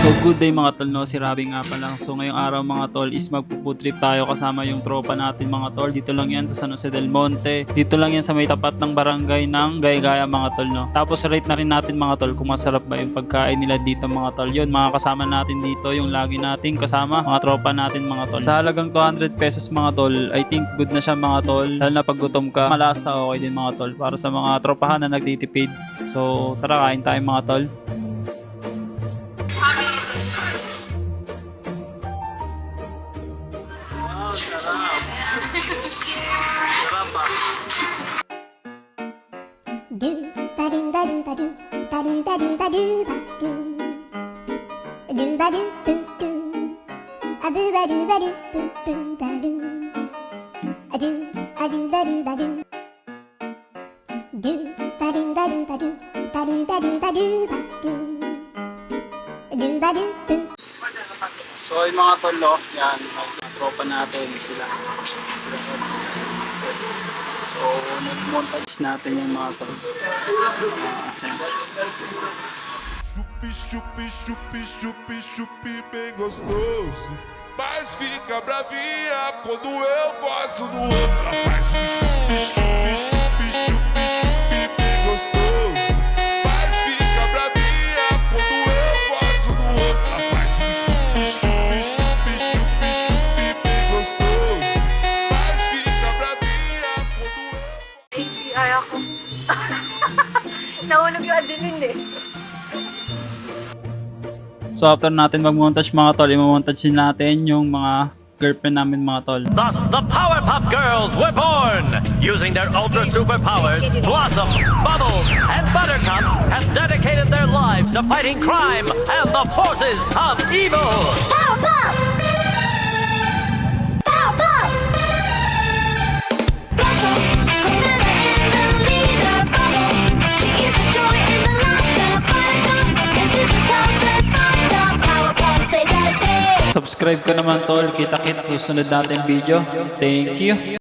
So good day mga tol, no? Si Robby nga pala. So ngayong araw mga tol is magpo-food trip tayo kasama yung tropa natin mga tol. Dito lang yan sa San Jose del Monte. Dito lang yan sa may tapat ng barangay ng Gaygaya mga tol, no? Tapos rate na rin natin mga tol kung masarap ba yung pagkain nila dito mga tol. Yun, mga kasama natin dito, yung lagi nating kasama, mga tropa natin mga tol. Sa halagang 200 pesos mga tol, I think good na siya mga tol. Lalo na pag gutom ka, malasa okay din mga tol. Para sa mga tropahan na nagtitipid. So tara, kain tayo mga tol. Do ba do ba do ba do ba do ba do ba do ba do do ba do boo do a boo ba do ba do boo boo ba do a do ba do ba do do ba do ba do ba do ba do ba do ba do ba do ba do boo. So yung mga tol, no? Yan, mga tropa natin sila. So nag-montage natin yung mga tol. Chupi, chupi, chupi, chupi, chupi, bem gostoso. Mas fica bravinha quando eu gosto do outro. Rapaz, chupi, chupi, chupi, chupi, chupi, bem gostoso. Mas fica bravinha quando eu gosto do outro. Rapaz, chupi, chupi, chupi, chupi, chupi, bem gostoso. Mas fica bravinha quando eu... API ako. Nahulog yung adilin eh. So after natin mag-montage mga tol, i-montage din natin yung mga girlfriend namin mga tol. Thus, the Powerpuff Girls were born! Using their ultra superpowers, Blossom, Bubbles, and Buttercup have dedicated their lives to fighting crime and the forces of evil! Powerpuff! Powerpuff! Blossom, Queen and the leader, Bubbles. She is the joy and the laughter, Buttercup, and she's the toughest fighter. Powerpuff, say that day. Subscribe ka naman tol, kita-kits susunod natin video. Thank you.